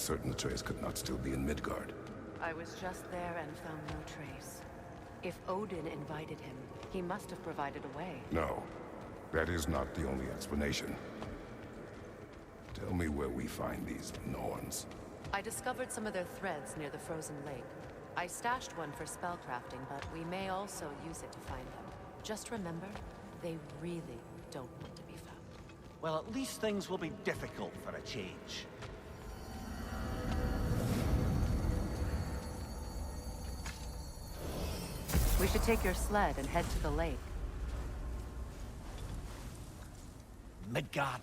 certain Atreus could not still be in Midgard. I was just there and found no trace. If Odin invited him, he must have provided a way. No, that is not the only explanation. Tell me where we find these Norns. I discovered some of their threads near the frozen lake. I stashed one for spellcrafting, but we may also use it to find them. Just remember, they really don't want to be found. Well, at least things will be difficult for a change. We should take your sled and head to the lake. Midgard.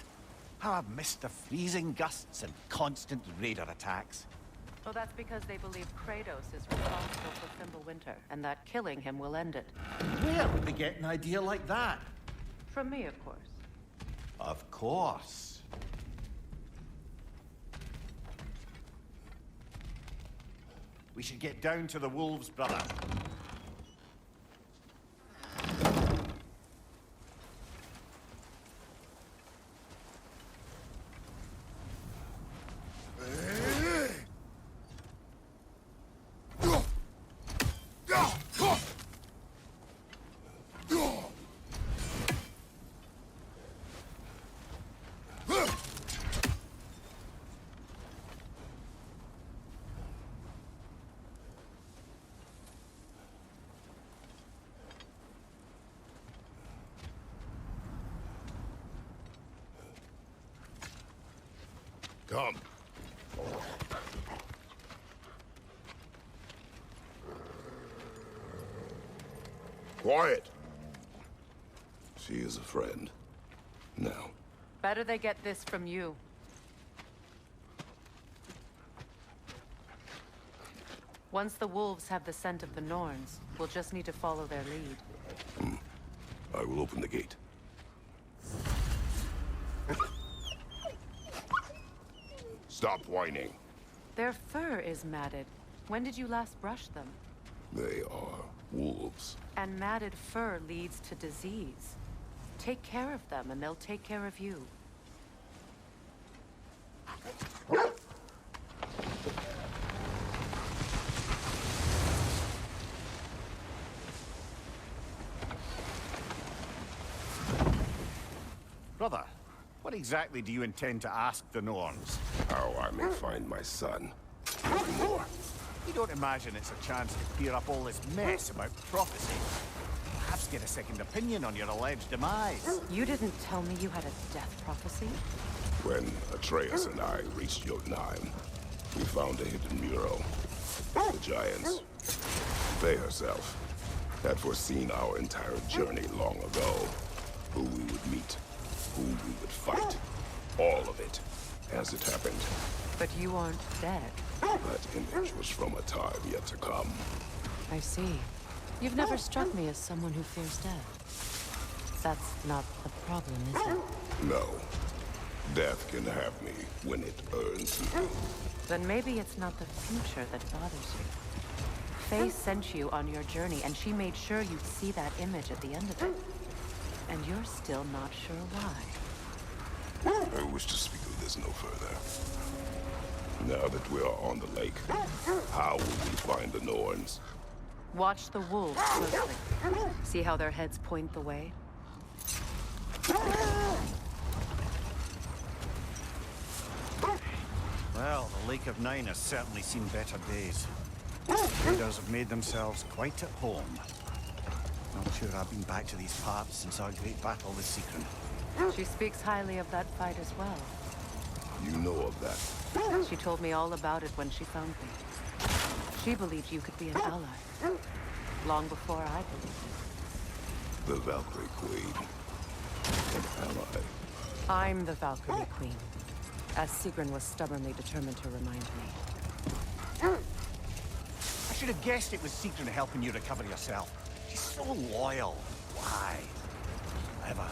How I've missed the freezing gusts and constant raider attacks. Well, that's because they believe Kratos is responsible for Fimbulwinter, and that killing him will end it. Where would they get an idea like that? From me, of course. Of course. We should get down to the wolves, brother. Come. Quiet. She is a friend. Now. Better they get this from you. Once the wolves have the scent of the Norns, we'll just need to follow their lead. I will open the gate. Stop whining. Their fur is matted. When did you last brush them? They are wolves. And matted fur leads to disease. Take care of them, and they'll take care of you. Brother, what exactly do you intend to ask the Norns? How I may find my son. Nothing more. You don't imagine it's a chance to clear up all this mess about prophecy? Perhaps get a second opinion on your alleged demise. You didn't tell me you had a death prophecy? When Atreus and I reached Jotunheim, we found a hidden mural. The giants, Freya herself, had foreseen our entire journey long ago. Who we would meet, who we would fight. All of it, as it happened. But you aren't dead. That image was from a time yet to come. I see. You've never struck me as someone who fears death. That's not the problem, is it? No. Death can have me when it earns you. Then maybe it's not the future that bothers you. Faye sent you on your journey, and she made sure you'd see that image at the end of it. And you're still not sure why. I wish to speak of this no further. Now that we are on the lake, how will we find the Norns? Watch the wolves closely. See how their heads point the way? Well, the Lake of Nine has certainly seen better days. Raiders have made themselves quite at home. Not sure I've been back to these parts since our great battle with Sigrun. She speaks highly of that fight as well. You know of that? She told me all about it when she found me. She believed you could be an ally. Long before I believed it. The Valkyrie Queen. An ally. I'm the Valkyrie Queen, as Sigrun was stubbornly determined to remind me. I should have guessed it was Sigrun helping you recover yourself. She's so loyal. Why? Ever.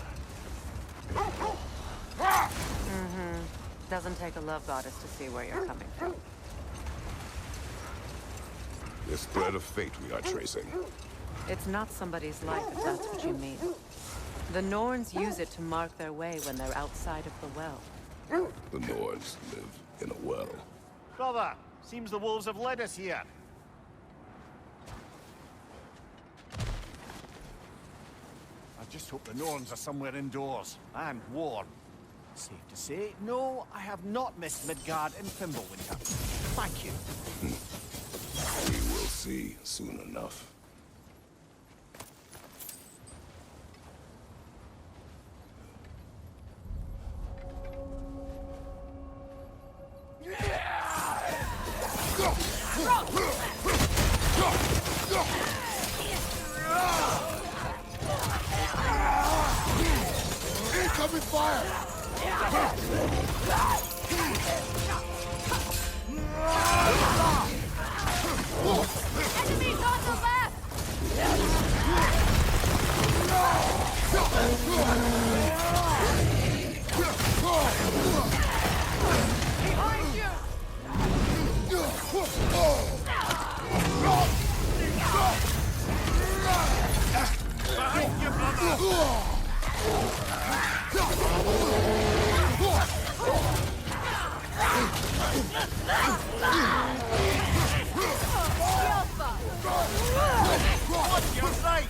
Doesn't take a love goddess to see where you're coming from. This thread of fate we are tracing. It's not somebody's life, if that's what you mean. The Norns use it to mark their way when they're outside of the well. The Norns live in a well. Brother, seems the wolves have led us here. I just hope the Norns are somewhere indoors and warm. Safe to say, no, I have not missed Midgard in Fimbulwinter. Thank you. We will see soon enough. Incoming fire! Enemies on the left! Behind you! Behind you, brother! What's your right?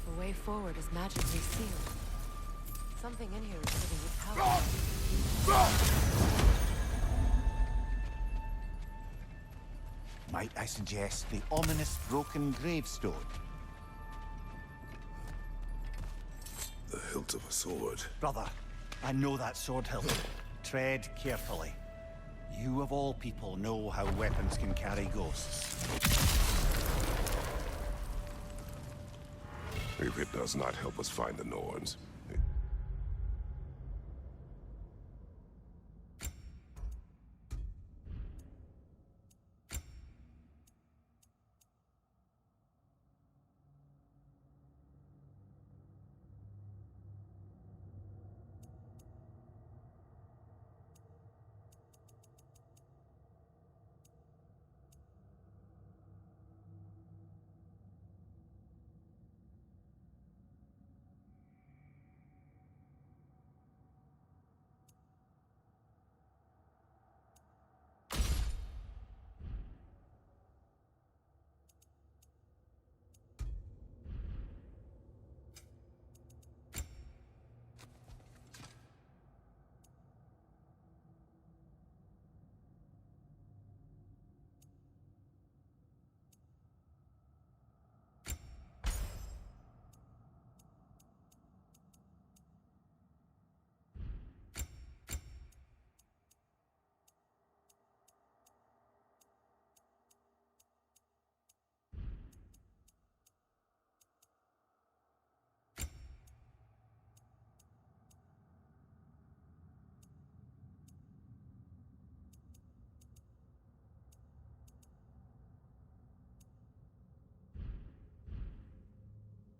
The way forward is magically sealed. Something in here is giving you power. Might I suggest the ominous broken gravestone? The hilt of a sword. Brother, I know that sword hilt. Tread carefully. You of all people know how weapons can carry ghosts. If it does not help us find the Norns,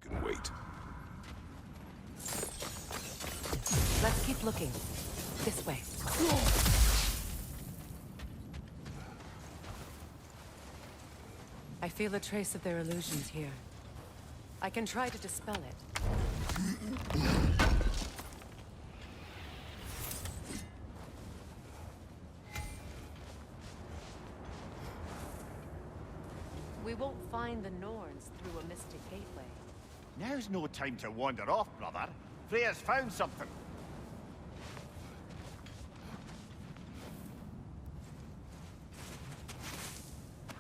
can wait. Let's keep looking. This way. I feel a trace of their illusions here. I can try to dispel it. We won't find the Norns through a mystic gateway. Now's no time to wander off, brother. Freya's found something.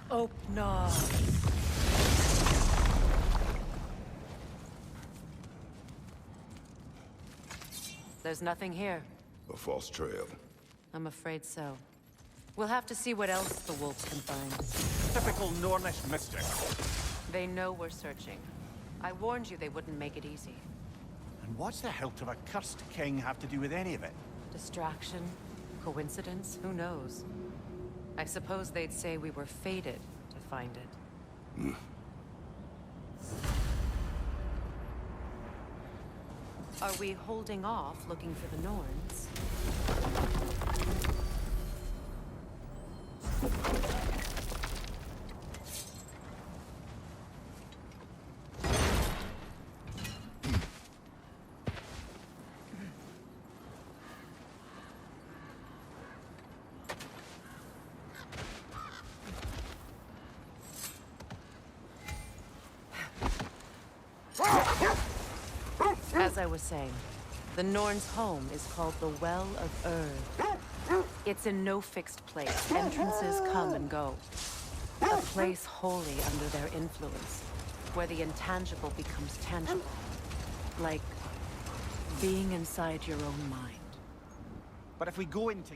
Open. There's nothing here. A false trail. I'm afraid so. We'll have to see what else the wolves can find. Typical Nornish mystic. They know we're searching. I warned you they wouldn't make it easy. And what's the hilt of a cursed king have to do with any of it? Distraction? Coincidence? Who knows? I suppose they'd say we were fated to find it. Are we holding off looking for the Norns? As I was saying, the Norns' home is called the Well of Erd. It's in no fixed place. Entrances come and go. A place wholly under their influence, where the intangible becomes tangible. Like being inside your own mind. But if we go into...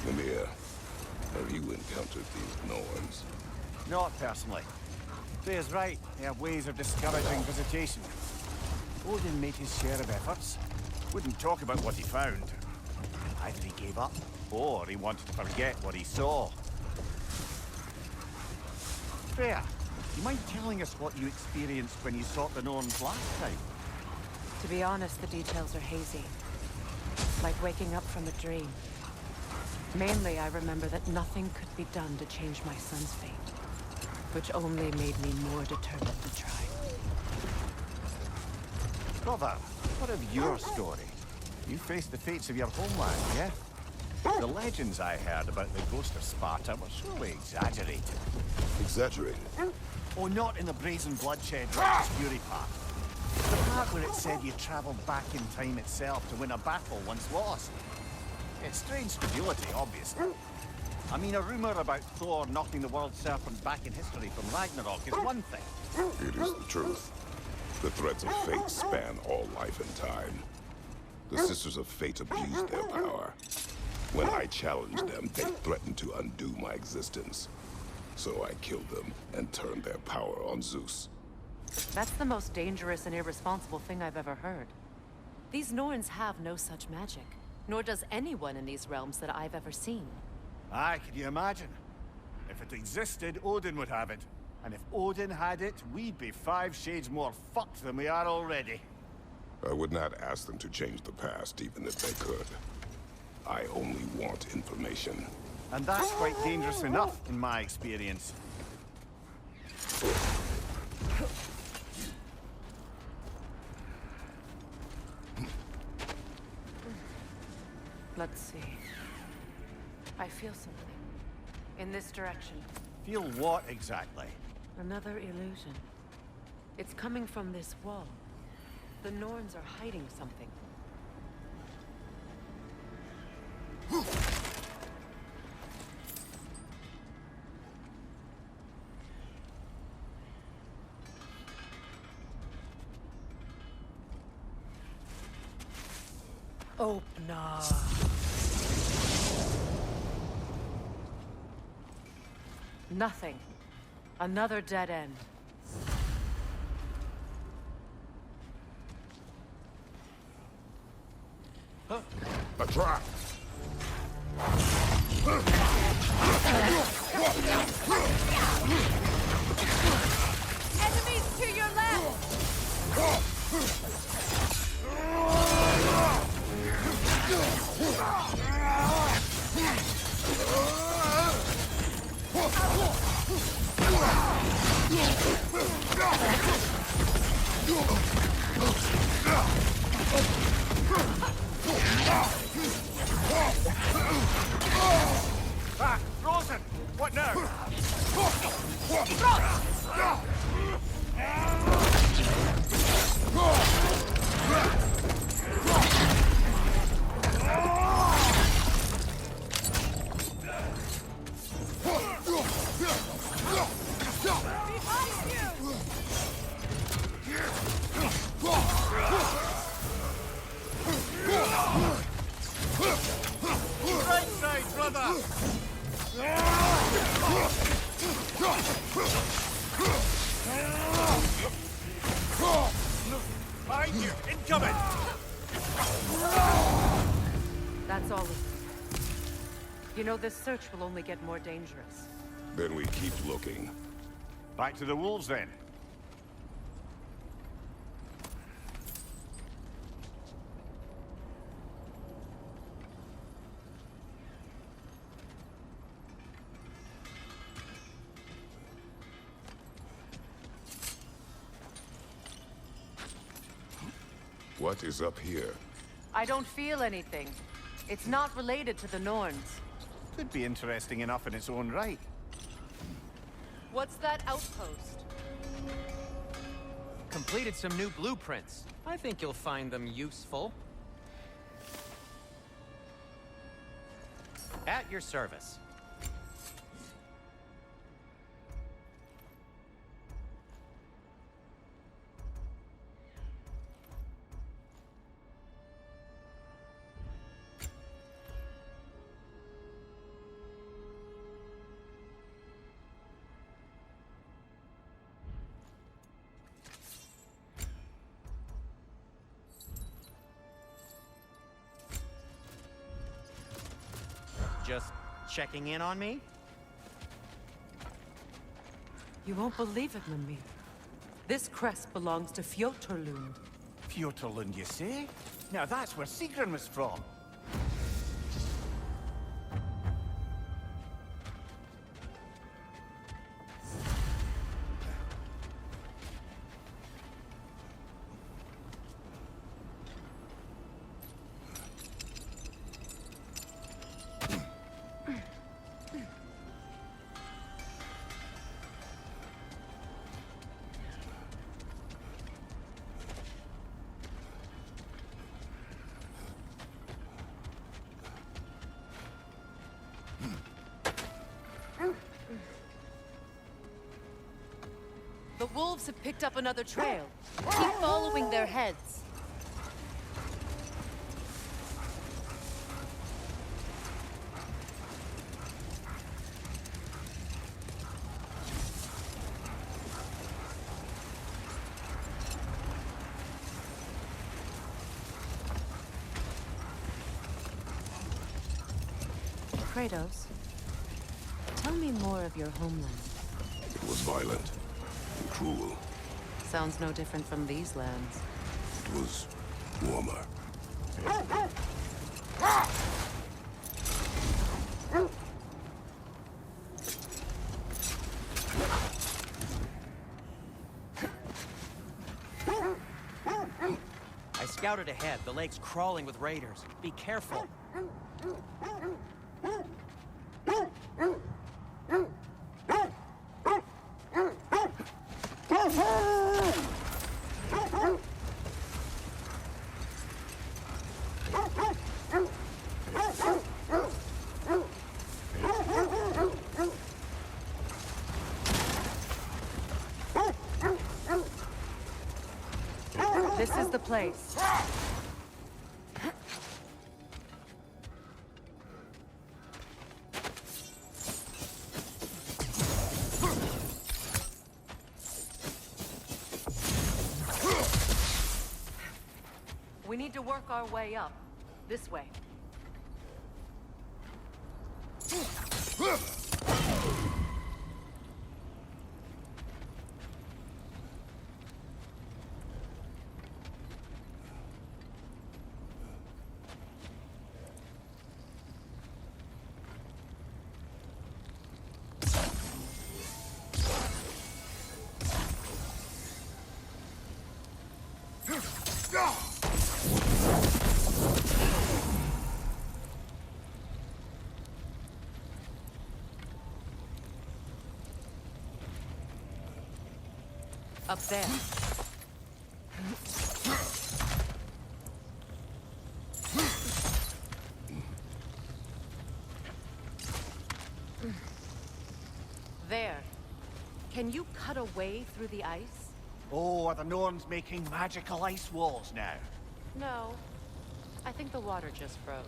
Mímir, have you encountered these Norns? Not personally. Freya's right. They have ways of discouraging visitation. Odin made his share of efforts. Wouldn't talk about what he found. Either he gave up, or he wanted to forget what he saw. Freya, you mind telling us what you experienced when you sought the Norns last time? To be honest, the details are hazy. Like waking up from a dream. Mainly, I remember that nothing could be done to change my son's fate. Which only made me more determined to try. Brother, what of your story? You faced the fates of your homeland, yeah? The legends I heard about the ghost of Sparta were surely exaggerated. Exaggerated? Oh, not in the brazen bloodshed righteous fury part. The part where it said you travelled back in time itself to win a battle once lost. It's strange credulity, obviously. I mean, a rumor about Thor knocking the world serpent back in history from Ragnarok is one thing. It is the truth. The threads of fate span all life and time. The Sisters of Fate abused their power. When I challenged them, they threatened to undo my existence. So I killed them and turned their power on Zeus. That's the most dangerous and irresponsible thing I've ever heard. These Norns have no such magic. Nor does anyone in these realms that I've ever seen. Aye, can you imagine? If it existed, Odin would have it. And if Odin had it, we'd be 5 shades more fucked than we are already. I would not ask them to change the past, even if they could. I only want information. And that's quite dangerous enough, in my experience. Let's see. I feel something. In this direction. Feel what, exactly? Another illusion. It's coming from this wall. The Norns are hiding something. Open up. Nothing. Another dead end. A trap! Enemies to your left! Ah, frozen! What now? That's all of them. You know, this search will only get more dangerous. Then we keep looking. Back to the wolves, then. What is up here? I don't feel anything. It's not related to the Norns. Could be interesting enough in its own right. What's that outpost? Completed some new blueprints. I think you'll find them useful. At your service. Just checking in on me? You won't believe it, Mímir. This crest belongs to Fjoturlund. Fjoturlund, you say? Now that's where Sigrun was from. The wolves have picked up another trail. Keep following their heads. Kratos, tell me more of your homeland. It was violent and cruel. Sounds no different from these lands. It was warmer. I scouted ahead. The lake's crawling with raiders. Be careful. This is the place. We need to work our way up. This way. Up there. There. Can you cut a way through the ice? Oh, are the Norns making magical ice walls now? No. I think the water just froze.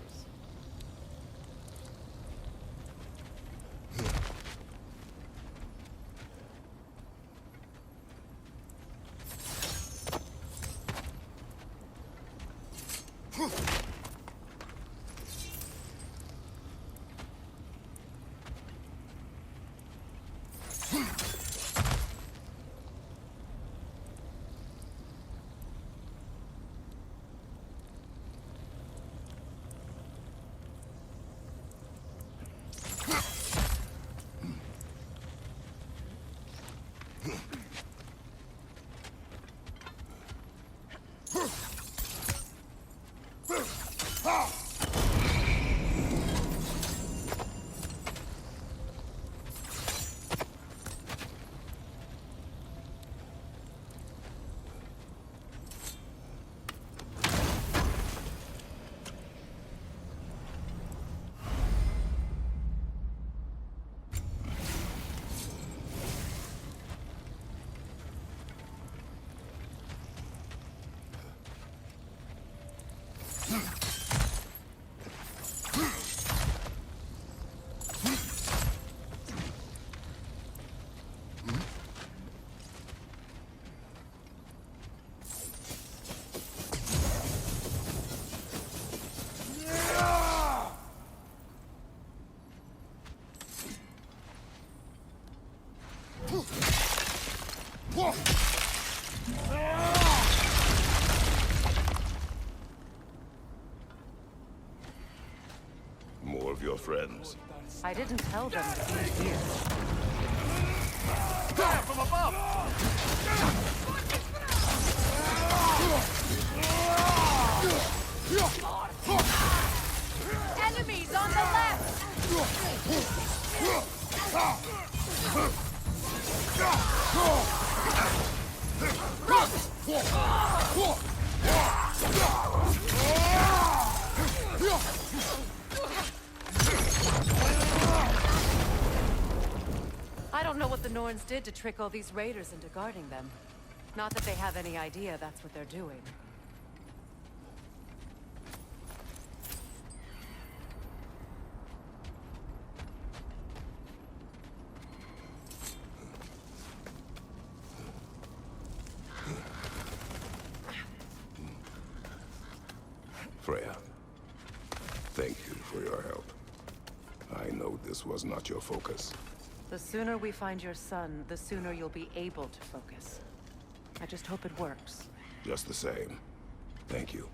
More of your friends. I didn't tell them to be here. Fire from above! Enemies on the left! I don't know what the Norns did to trick all these raiders into guarding them. Not that they have any idea that's what they're doing. Freya, thank you for your help. I know this was not your focus. The sooner we find your son, the sooner you'll be able to focus. I just hope it works. Just the same, thank you.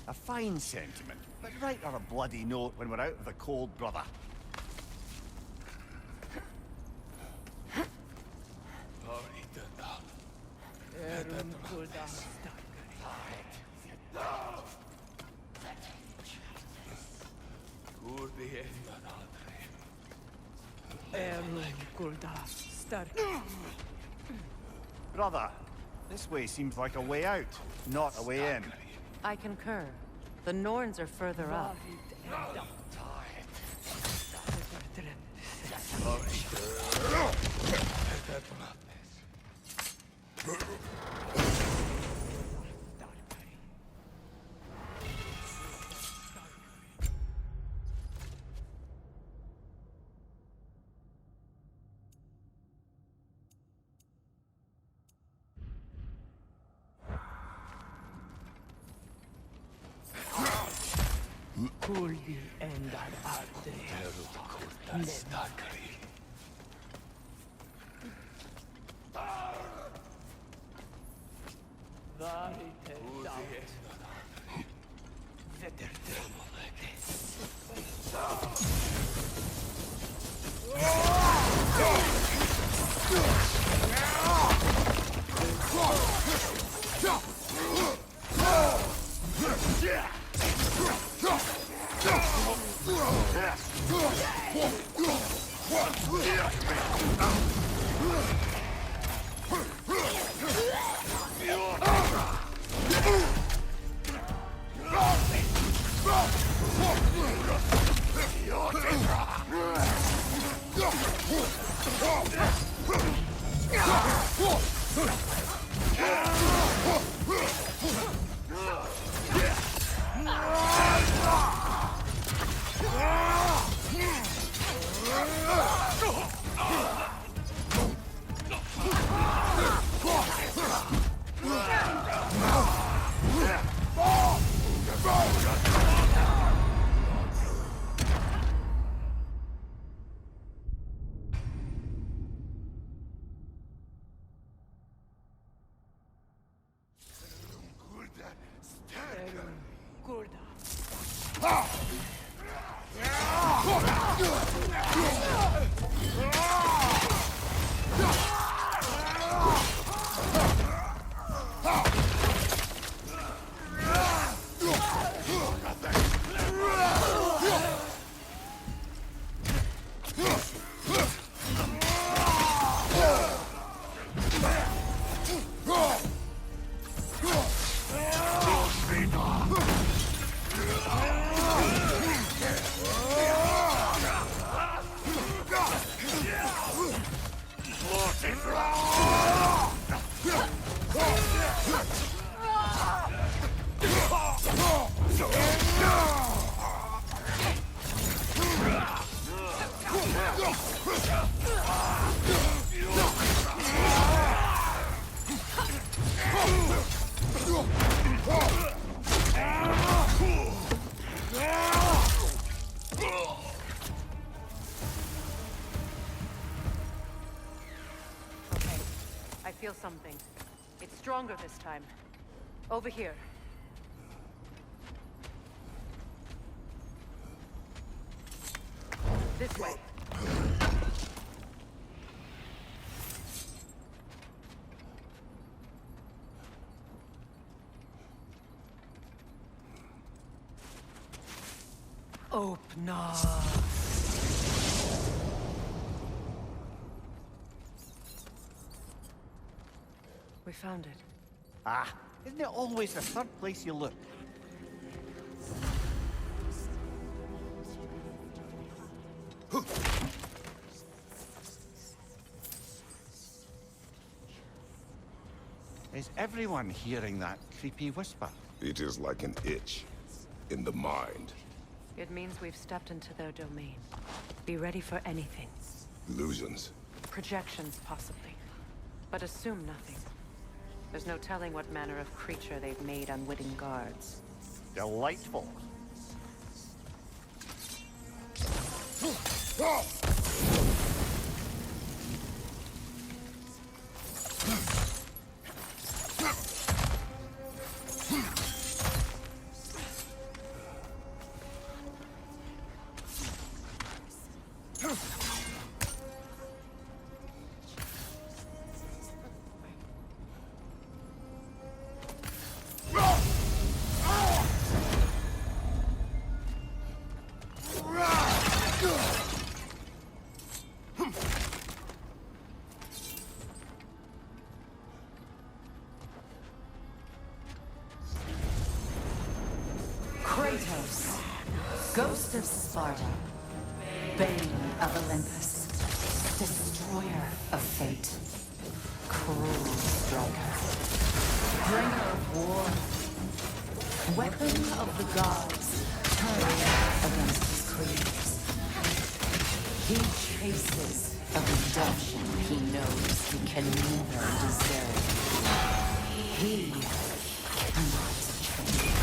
A fine sentiment, but write her a bloody note when we're out of the cold, brother. Brother, this way seems like a way out, not a way in. I concur. The Norns are further up. feel something. It's stronger this time. Over here. This way. Open up. We found it. Ah, isn't it always the third place you look? Is everyone hearing that creepy whisper? It is like an itch in the mind. It means we've stepped into their domain. Be ready for anything. Illusions. Projections, possibly. But assume nothing. There's no telling what manner of creature they've made unwitting guards. Delightful. Kratos, ghost of Sparta, bane of Olympus, destroyer of fate, cruel striker, bringer of war, weapon of the gods, turned against his creators. He chases a redemption he knows he can never deserve. He cannot change.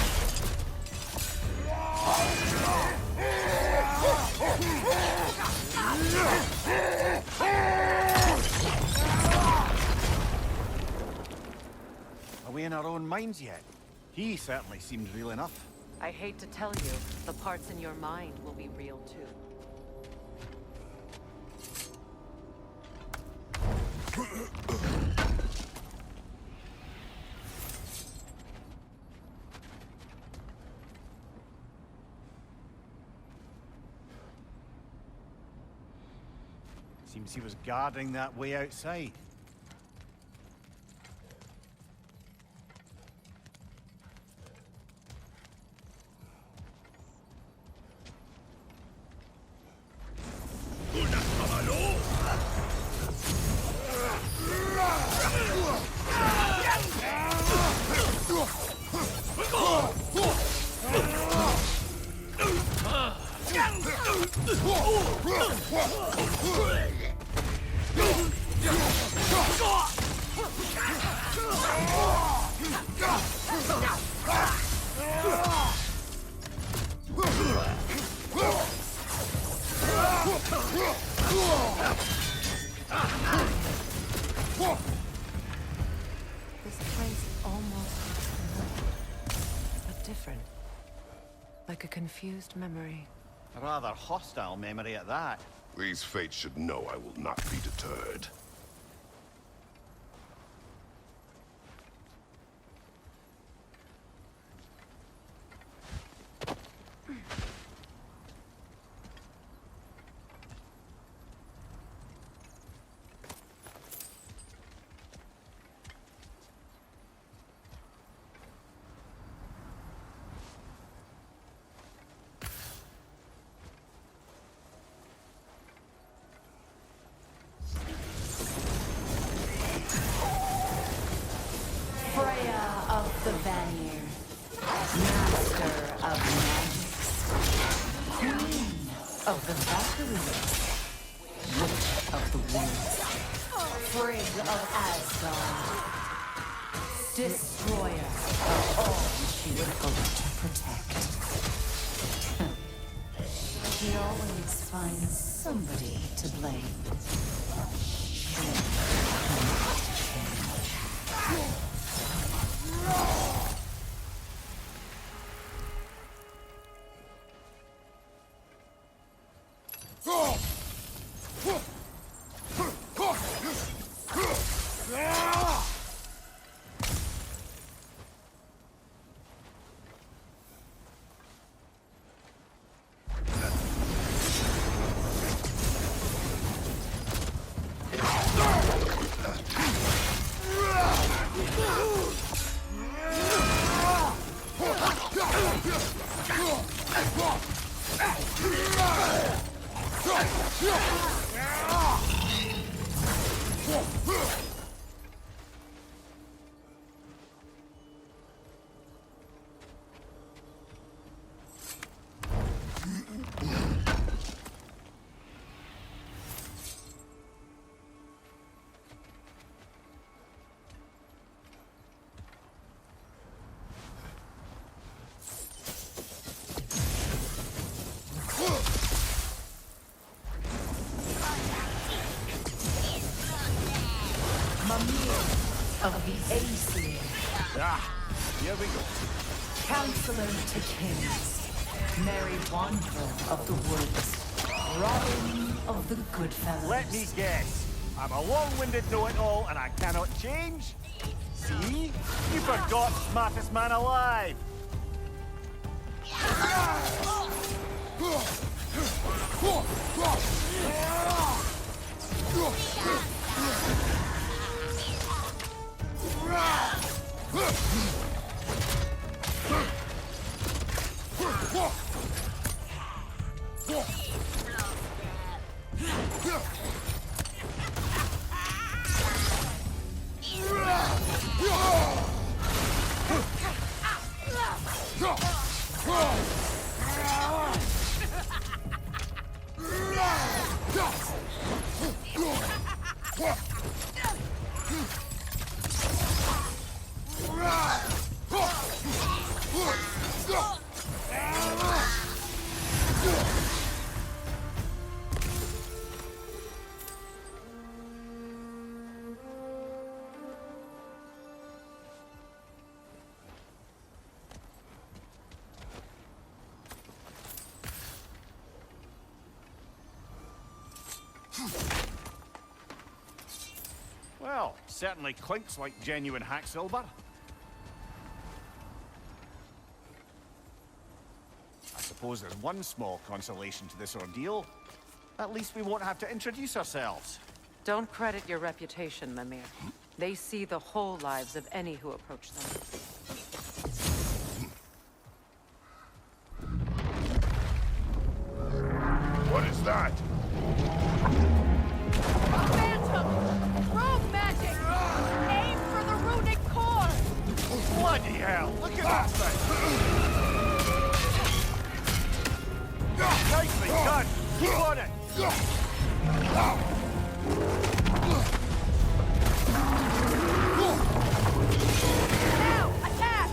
Are we in our own minds yet? He certainly seemed real enough. I hate to tell you, the parts in your mind will be real too. Seems he was guarding that way outside. This place almost looks familiar, but different. Like a confused memory. A rather hostile memory at that. These fates should know I will not be deterred. Freya of the Vanir, master of magics, queen of the Valkyries, witch of the woods, Frigg of Asgard, destroyer of all she would hope to protect. She always finds somebody to blame. She cannot change. Mímir of the Aesir, Ah, here we go. Counselor to Kings, Merry Wanderer of the Woods, Robin of the Goodfellows. Let me guess. I'm a long-winded know-it-all and I cannot change? See? You forgot smartest man alive. Well, certainly clinks like genuine hack silver. I suppose there's one small consolation to this ordeal. At least we won't have to introduce ourselves. Don't credit your reputation, Mímir. They see the whole lives of any who approach them. What is that? Bloody hell! Look at that thing! Nicely done! Keep on it! Now, attack!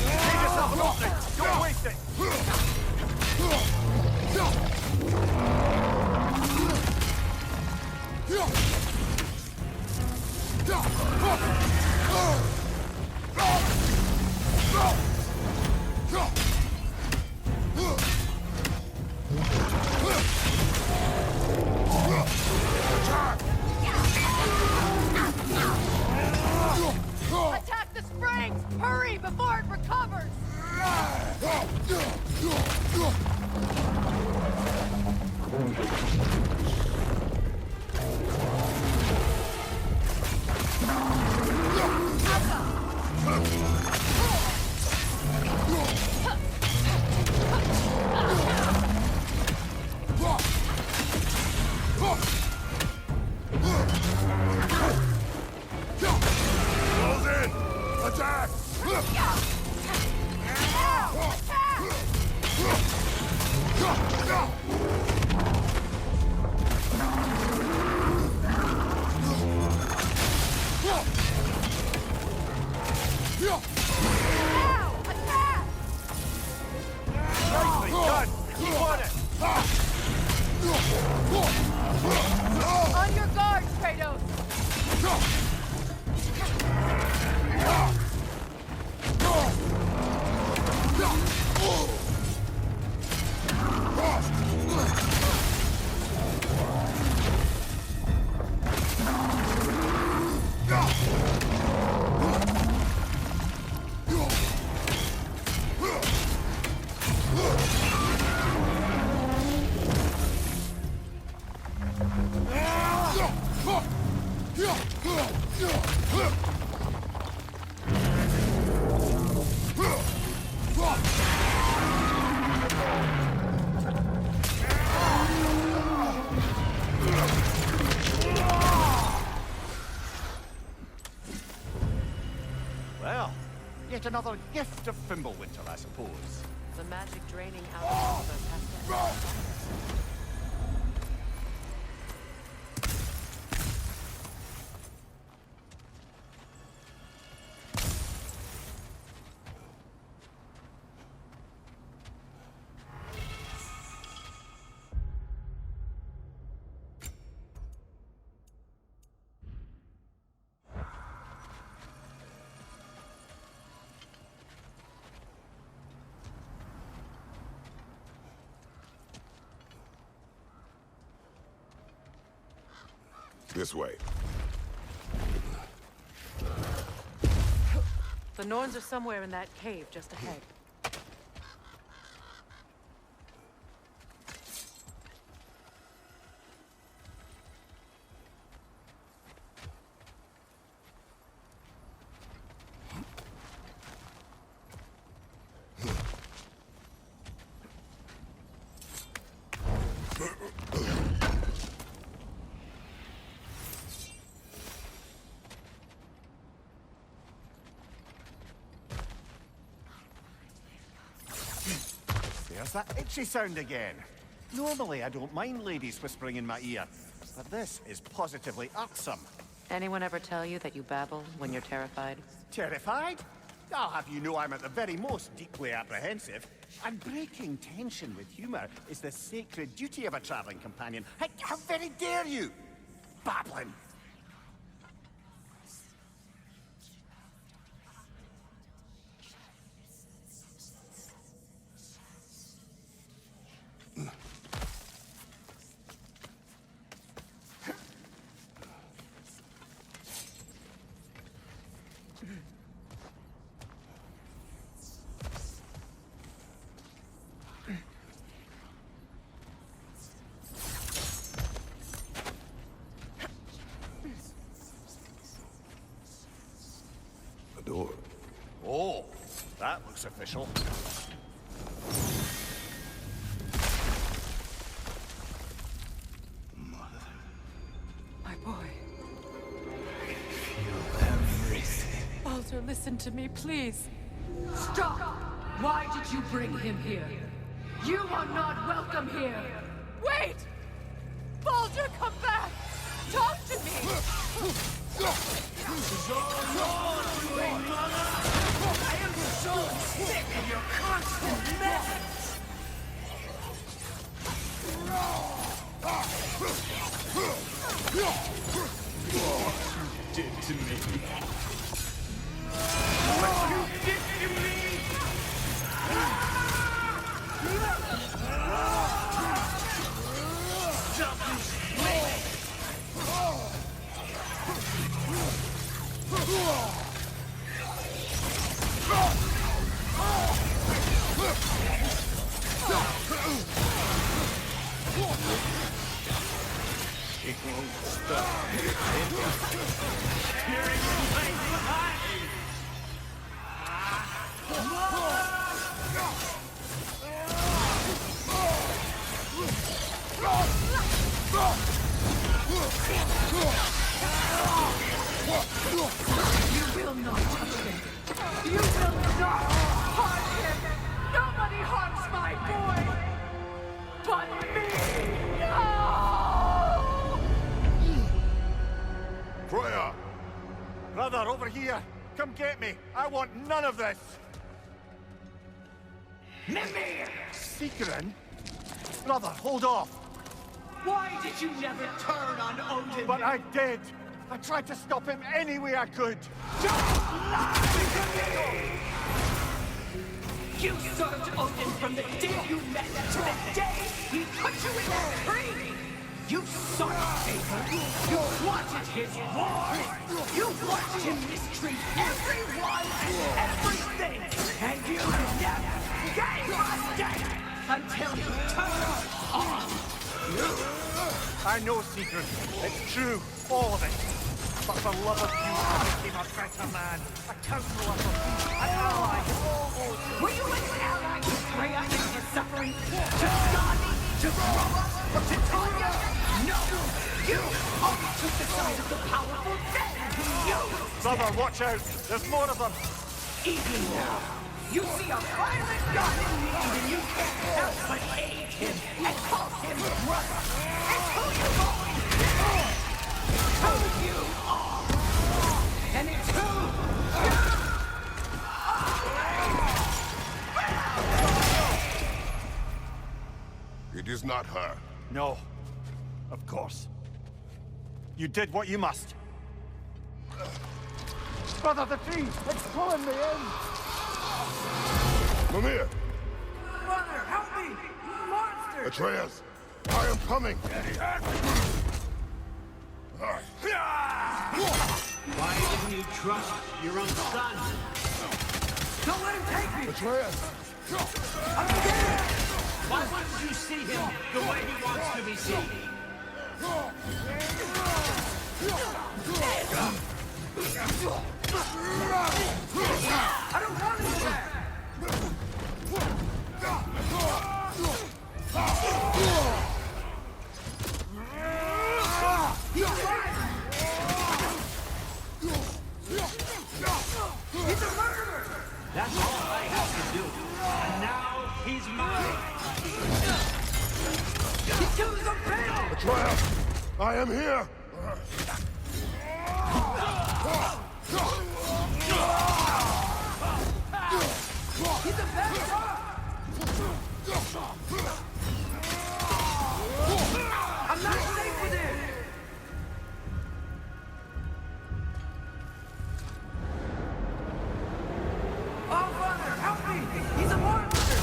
Leave yourself an opening! Don't waste it! Attack the springs! Hurry before it recovers! Close in! Attack! Attack! Yet another gift of Fimbulwinter, I suppose. The magic draining out of us has to end. This way. The Norns are somewhere in that cave just ahead. There's that itchy sound again. Normally I don't mind ladies whispering in my ear, but this is positively irksome. Anyone ever tell you that you babble when you're terrified? Terrified? I'll have you know I'm at the very most deeply apprehensive. And breaking tension with humor is the sacred duty of a traveling companion. How very dare you? Babbling! Door. Oh, that looks official. My boy. Feel everything. Baldur, listen to me, please. Stop! Why did you bring him here? You are not welcome here! Wait! Baldur, come back! Talk to me! I am so sick of your constant mess! What you did to me. What you did to me! It won't stop. You will not touch him! You will not harm him! Nobody harms my boy! But me! No! Freya! Brother, over here! Come get me! I want none of this! Mímir! Secret? Brother, hold off! Why did you never turn on Odin? But I did! I tried to stop him any way I could! Don't lie to me! You served Odin from the day you met to the day he put you in that tree! You sought favor! You wanted his war! You watched him mistreat everyone and everything! And you never gave a damn until you turned on you! I know, Secret. It's true. All of it. But for love of you, I became a better man. A counselor for peace. An ally. Were you an ally to Freya in his suffering? To Skadi? To Groa? To Tanya? No! You only took the side of the powerful then! You! Brother, watch out. There's more of them. Even now, you see a violent god in need and you can't help but hate him and call him brother. It's who you've always been. It's who you are. And it's who you It is not her. No. Of course. You did what you must. Brother, the tree! It's pulling me in! Mímir! Brother, help me! Monster! Atreus! I am coming! Why didn't you trust your own son? Don't let him take me! Atreus! I'm scared! Why wouldn't you see him the way he wants to be seen? I don't want him back! He's alive! He's a murderer! That's all I have to do. And now he's mine. He kills the pig! Atreus! I am here! He's a bad dog! I'm not safe with him! Oh, brother, help me! He's a monster!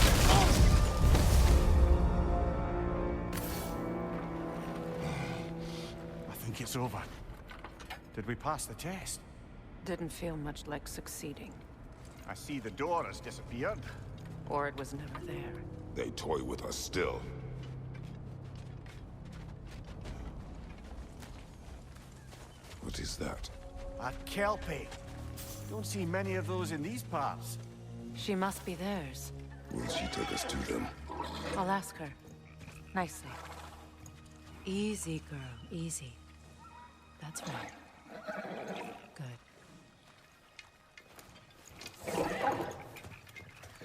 I think it's over. Did we pass the test? Didn't feel much like succeeding. I see the door has disappeared. Or it was never there. They toy with us still. What is that? A kelpie. Don't see many of those in these parts. She must be theirs. Will she take us to them? I'll ask her. Nicely. Easy, girl. Easy. That's right. Good.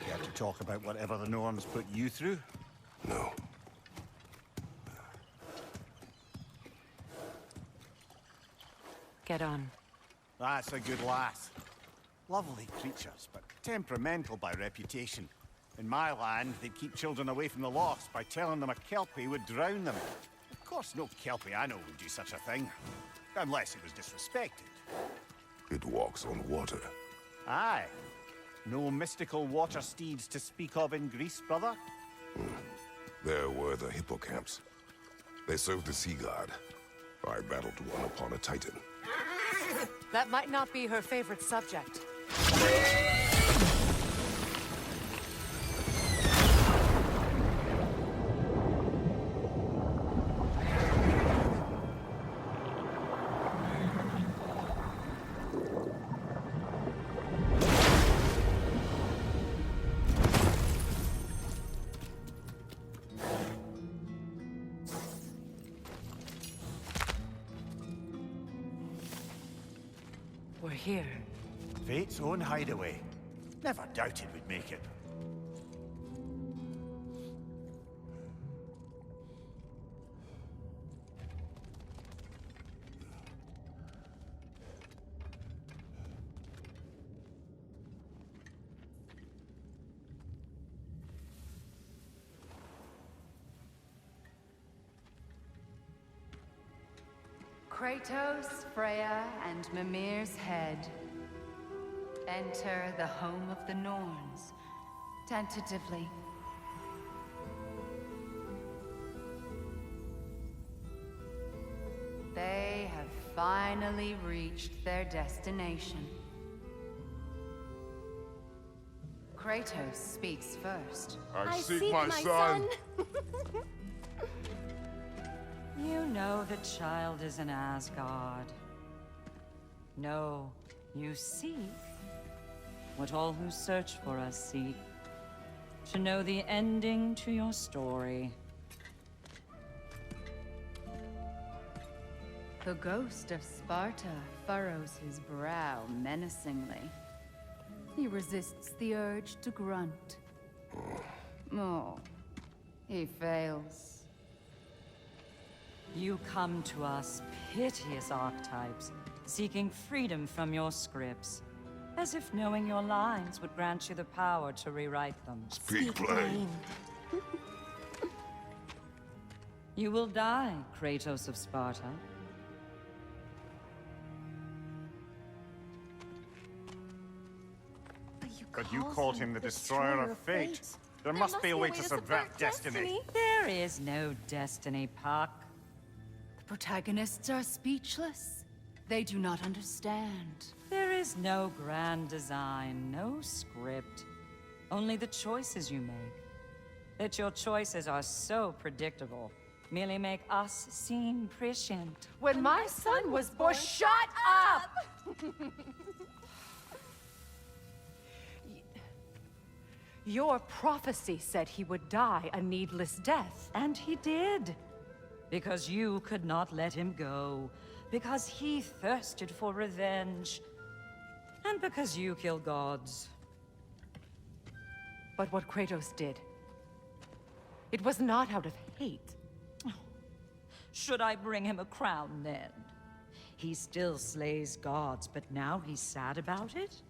Care to talk about whatever the Norns put you through? No. Get on. That's a good lass. Lovely creatures, but temperamental by reputation. In my land, they'd keep children away from the lost by telling them a kelpie would drown them. Of course, no kelpie I know would do such a thing. Unless it was disrespected. It walks on water. Aye. No mystical water steeds to speak of in Greece, brother? There were the hippocamps. They served the sea god. I battled one upon a titan. That might not be her favorite subject. We're here. Fate's own hideaway. Never doubted we'd make it. Kratos, Freya, and Mímir's head. Enter the home of the Norns, tentatively. They have finally reached their destination. Kratos speaks first. I seek my son. You know the child is in Asgard. No, you seek what all who search for us seek. To know the ending to your story. The ghost of Sparta furrows his brow menacingly. He resists the urge to grunt. Oh, he fails. You come to us, piteous archetypes, seeking freedom from your scripts, as if knowing your lines would grant you the power to rewrite them. Speak plain. You will die, Kratos of Sparta. But you called him the destroyer of fate. There must be a way to subvert destiny. There is no destiny, Puck. The protagonists are speechless. They do not understand. There is no grand design, no script. Only the choices you make. That your choices are so predictable merely make us seem prescient. When my son was born, shut up! Your prophecy said he would die a needless death. And he did. Because you could not let him go. Because he thirsted for revenge. And because you kill gods. But what Kratos did, it was not out of hate. Should I bring him a crown then? He still slays gods, but now he's sad about it?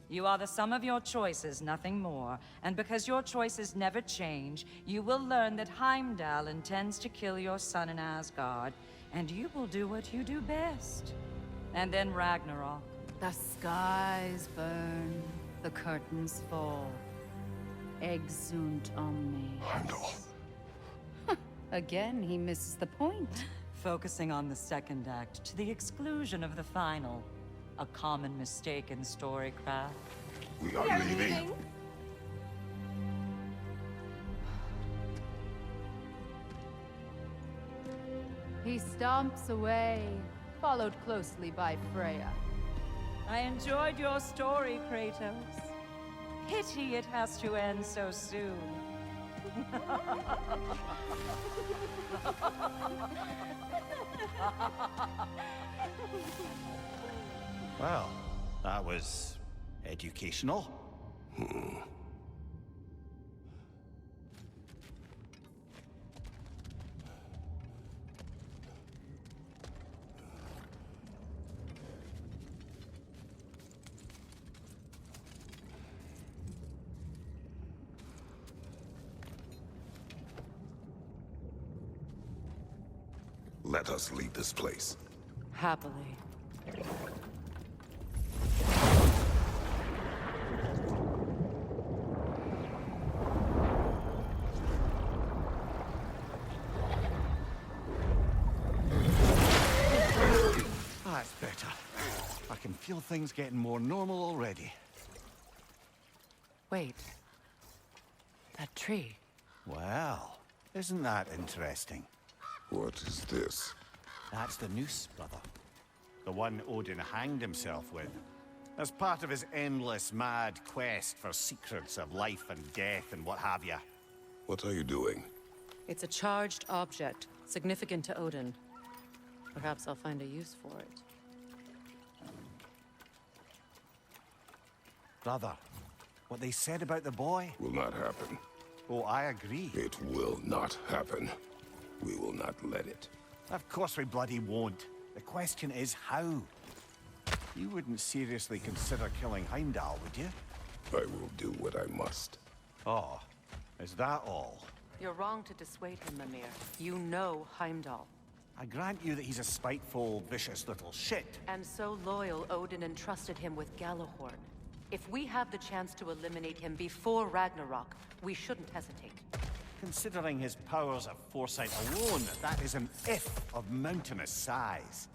You are the sum of your choices, nothing more. And because your choices never change, you will learn that Heimdall intends to kill your son in Asgard, and you will do what you do best. And then Ragnarok. The skies burn, the curtains fall. Exunt omnes. Heimdall. Again, he misses the point. Focusing on the second act to the exclusion of the final. A common mistake in storycraft. We are leaving. He stomps away, followed closely by Freya. I enjoyed your story, Kratos. Pity it has to end so soon. Well, that was educational. Let us leave this place. Happily. That's better. I can feel things getting more normal already. Wait. That tree. Well, isn't that interesting? What is this? That's the noose, brother. The one Odin hanged himself with. As part of his endless, mad quest for secrets of life and death and what have you. What are you doing? It's a charged object, significant to Odin. Perhaps I'll find a use for it. Brother, what they said about the boy? Will not happen. Oh, I agree. It will not happen. We will not let it. Of course we bloody won't. The question is how. You wouldn't seriously consider killing Heimdall, would you? I will do what I must. Oh, is that all? You're wrong to dissuade him, Mímir. You know Heimdall. I grant you that he's a spiteful, vicious little shit. And so loyal, Odin entrusted him with Gjallarhorn. If we have the chance to eliminate him before Ragnarok, we shouldn't hesitate. Considering his powers of foresight alone, that is an if of mountainous size.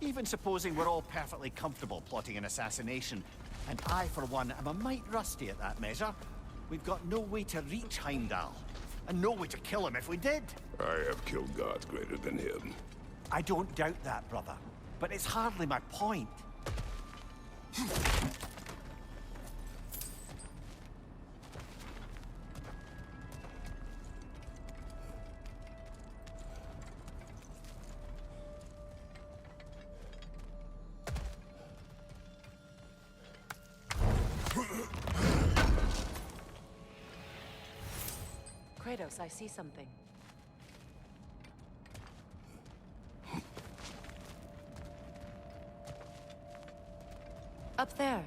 Even supposing we're all perfectly comfortable plotting an assassination, and I, for one, am a mite rusty at that measure, we've got no way to reach Heimdall, and no way to kill him if we did. I have killed gods greater than him. I don't doubt that, brother, but it's hardly my point. Kratos, I see something. Up there.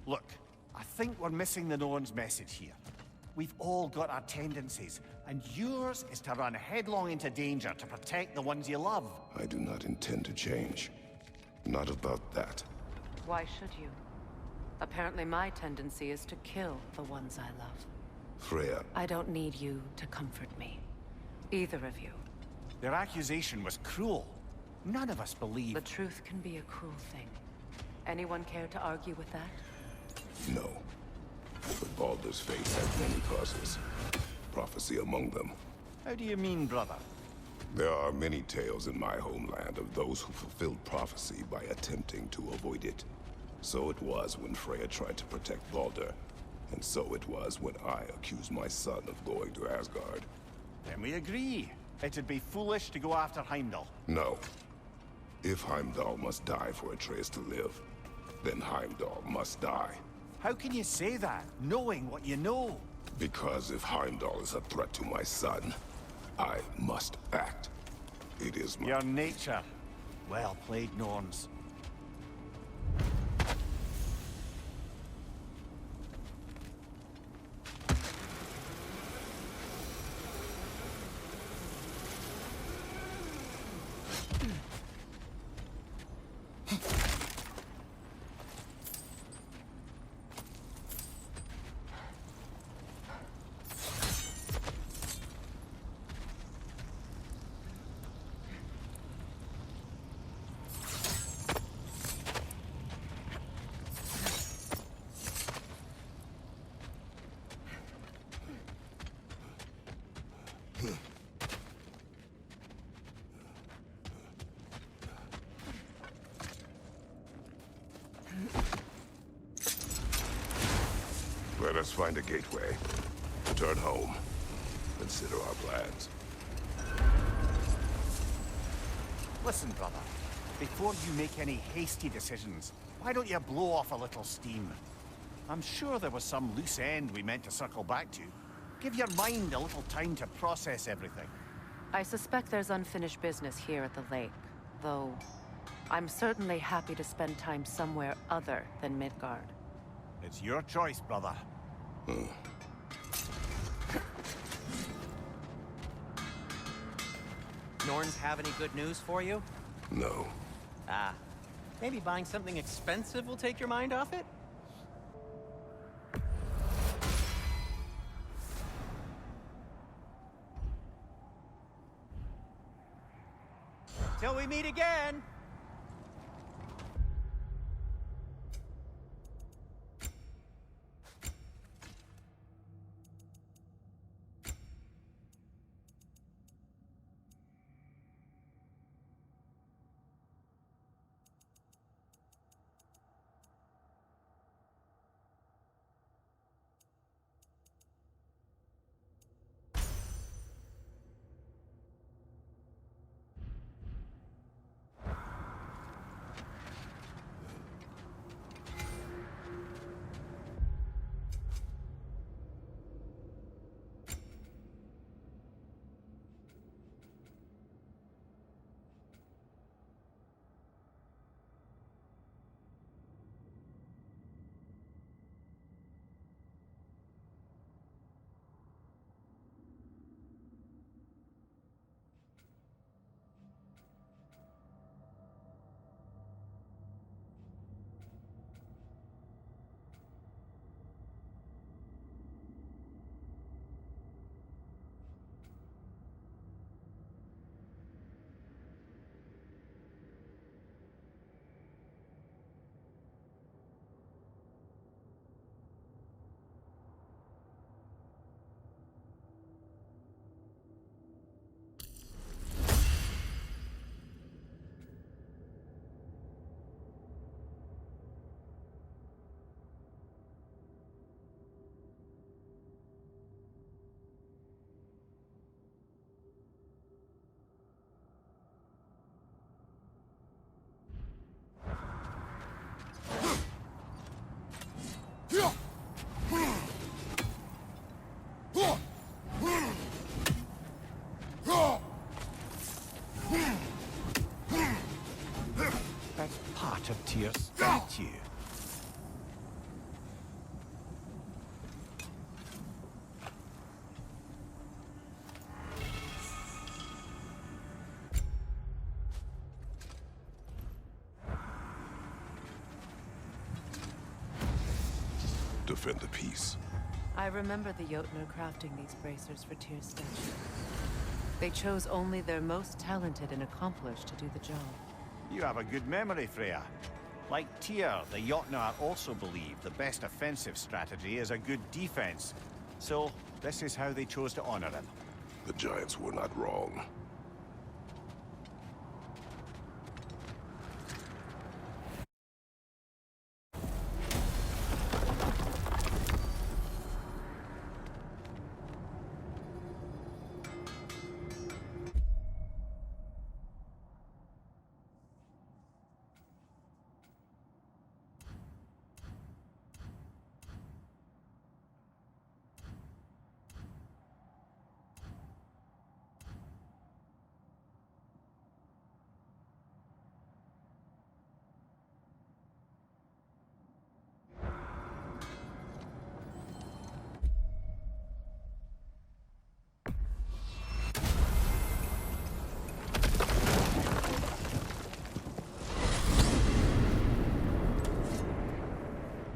Look, I think we're missing the Norn's message here. We've all got our tendencies, and yours is to run headlong into danger to protect the ones you love. I do not intend to change. Not about that. Why should you? Apparently my tendency is to kill the ones I love. Freya, I don't need you to comfort me. Either of you. Their accusation was cruel. None of us believe. The truth can be a cruel thing. Anyone care to argue with that? no. But Baldur's fate had many causes. Prophecy among them. How do you mean, brother? There are many tales in my homeland of those who fulfilled prophecy by attempting to avoid it. So it was when Freya tried to protect Baldur. And so it was when I accused my son of going to Asgard. Then we agree. It'd be foolish to go after Heimdall. No. If Heimdall must die for Atreus to live, then Heimdall must die. How can you say that, knowing what you know? Because if Heimdall is a threat to my son, I must act. It is my... Your nature. Well played, Norns. Let us find a gateway. Return home. Consider our plans. Listen, brother. Before you make any hasty decisions, why don't you blow off a little steam? I'm sure there was some loose end we meant to circle back to. Give your mind a little time to process everything. I suspect there's unfinished business here at the lake, though I'm certainly happy to spend time somewhere other than Midgard. It's your choice, brother. Norns have any good news for you? No. Ah, maybe buying something expensive will take your mind off it? Till we meet again! That's part of Tyr's statue. Defend the peace. I remember the Jotnar crafting these bracers for Tyr's statue. They chose only their most talented and accomplished to do the job. You have a good memory, Freya. Like Tyr, the Jotnar also believe the best offensive strategy is a good defense. So, this is how they chose to honor him. The giants were not wrong.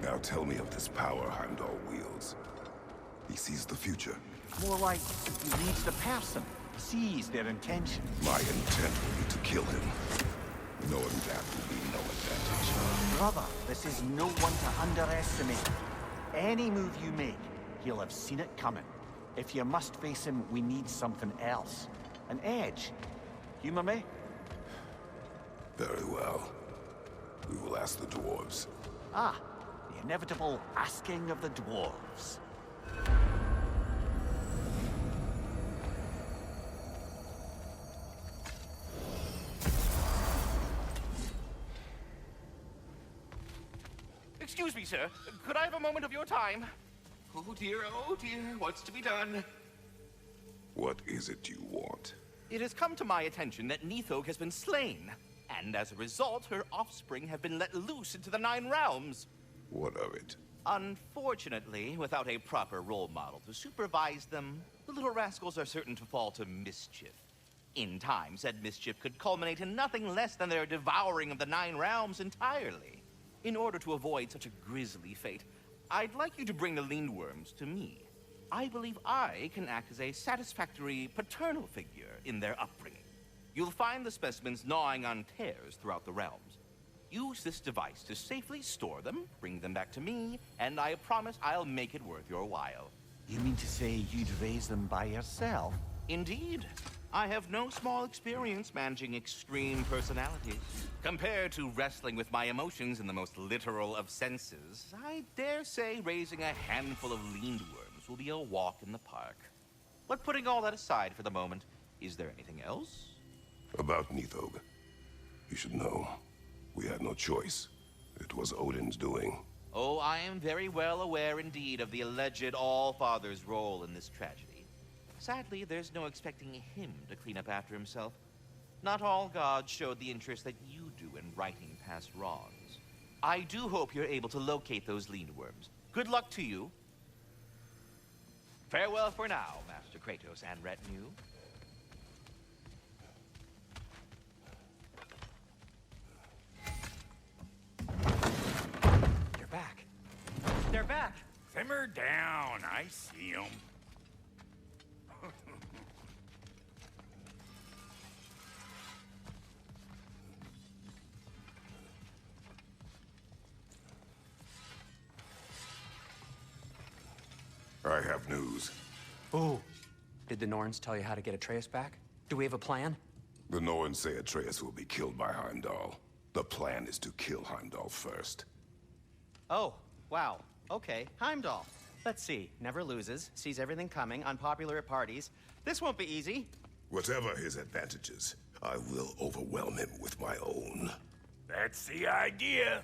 Now tell me of this power Heimdall wields. He sees the future. More like he reads the person, sees their intention. My intent will be to kill him. Knowing that will be no advantage. Brother, this is no one to underestimate. Any move you make, he'll have seen it coming. If you must face him, we need something else. An edge. Humor me? Very well. We will ask the dwarves. Ah, the inevitable asking of the dwarves. Excuse me, sir. Could I have a moment of your time? Oh dear, what's to be done? What is it you want? It has come to my attention that Nithog has been slain, and as a result, her offspring have been let loose into the Nine Realms. What of it? Unfortunately, without a proper role model to supervise them, the little rascals are certain to fall to mischief. In time, said mischief could culminate in nothing less than their devouring of the Nine Realms entirely. In order to avoid such a grisly fate, I'd like you to bring the Lindworms to me. I believe I can act as a satisfactory paternal figure in their upbringing. You'll find the specimens gnawing on tears throughout the realms. Use this device to safely store them, bring them back to me, and I promise I'll make it worth your while. You mean to say you'd raise them by yourself? Indeed. I have no small experience managing extreme personalities. Compared to wrestling with my emotions in the most literal of senses, I dare say raising a handful of Lindworms will be a walk in the park. But putting all that aside for the moment, is there anything else? About Nithog. You should know. We had no choice. It was Odin's doing. Oh, I am very well aware indeed of the alleged All-Father's role in this tragedy. Sadly, there's no expecting him to clean up after himself. Not all gods showed the interest that you do in righting past wrongs. I do hope you're able to locate those Lindworms. Good luck to you. Farewell for now, Master Kratos and retinue. They're back. They're back! Simmer down, I see 'em. I have news. Oh. Did the Norns tell you how to get Atreus back? Do we have a plan? The Norns say Atreus will be killed by Heimdall. The plan is to kill Heimdall first. Oh, wow. Okay, Heimdall. Let's see. Never loses, sees everything coming, unpopular at parties. This won't be easy. Whatever his advantages, I will overwhelm him with my own. That's the idea.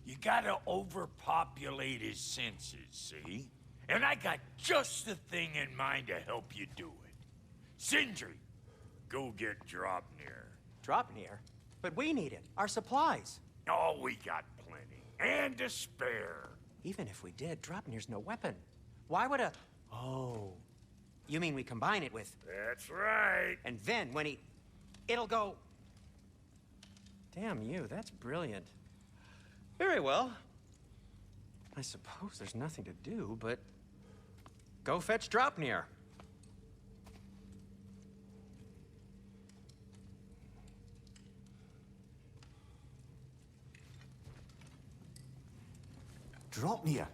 You gotta overpopulate his senses, see? And I got just the thing in mind to help you do it. Sindri, go get Draupnir. Draupnir? But we need it. Our supplies. Oh, we got plenty. And to spare. Even if we did, Draupnir's no weapon. Why would a... Oh. You mean we combine it with... That's right. And then when he... It'll go... Damn you, that's brilliant. Very well. I suppose there's nothing to do but... Go fetch Draupnir. Draupnir?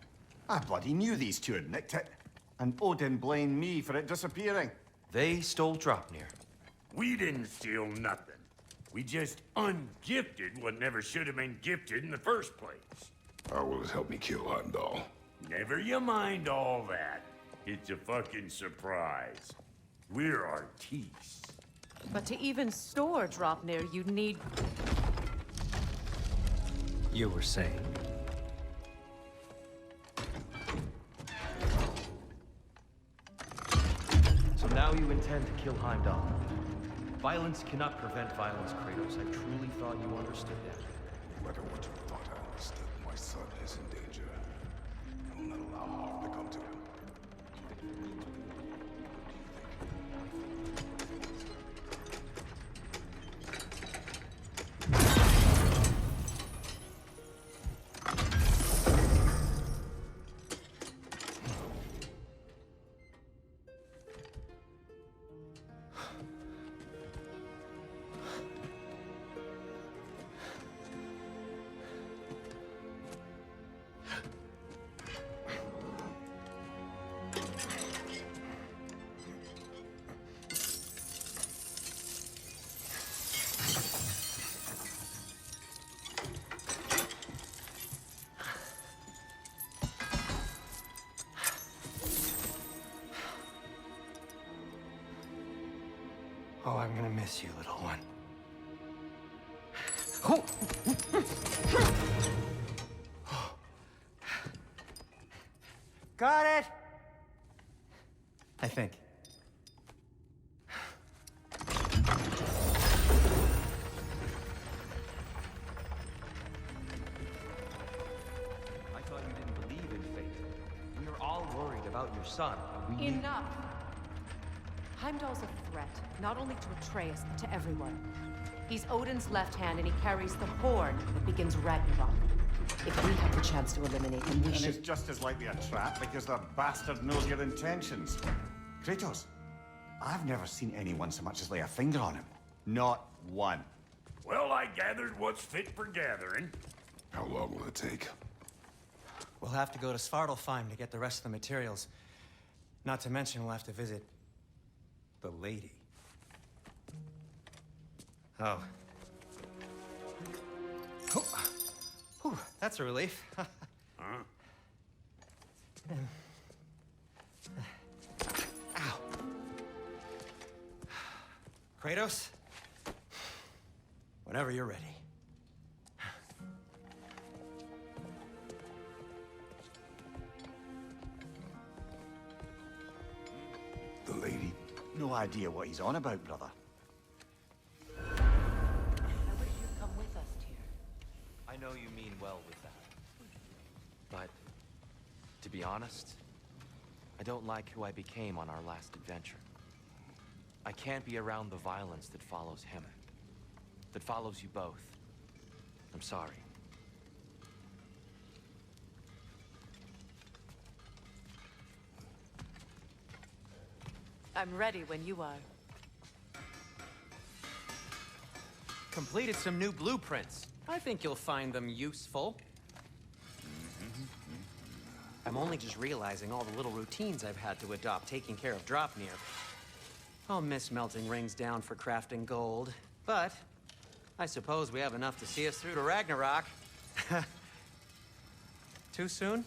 I bloody knew these two had nicked it. And Odin blamed me for it disappearing. They stole Draupnir. We didn't steal nothing. We just ungifted what never should have been gifted in the first place. How will it help me kill Heimdall? Never you mind all that. It's a fucking surprise. We're artistes. But to even store Draupnir, you'd need... You were saying? So now you intend to kill Heimdall. Violence cannot prevent violence, Kratos. I truly thought you understood that. No matter what you thought I understood, my son is in danger. I will not allow harm to come to him. Oh, I'm gonna miss you, little one. Got it! I think. I thought you didn't believe in fate. We are all worried about your son. We need... Enough! Heimdall's a threat, not only to Atreus, but to everyone. He's Odin's left hand, and he carries the horn that begins Ragnarok. If we have the chance to eliminate him, we should... And it's just as likely a trap because the bastard knows your intentions. Kratos, I've never seen anyone so much as lay a finger on him. Not one. Well, I gathered what's fit for gathering. How long will it take? We'll have to go to Svartalfheim to get the rest of the materials. Not to mention we'll have to visit... the lady. Oh. Whew, that's a relief. Huh? Ow. Kratos? Whenever you're ready. The lady? No idea what he's on about, brother. I wish you'd come with us, Tyr. I know you mean well with that. But, to be honest, I don't like who I became on our last adventure. I can't be around the violence that follows him. That follows you both. I'm sorry. I'm ready when you are. Completed some new blueprints. I think you'll find them useful. I'm only just realizing all the little routines I've had to adopt taking care of Draupnir. I'll miss melting rings down for crafting gold, but I suppose we have enough to see us through to Ragnarok. Too soon?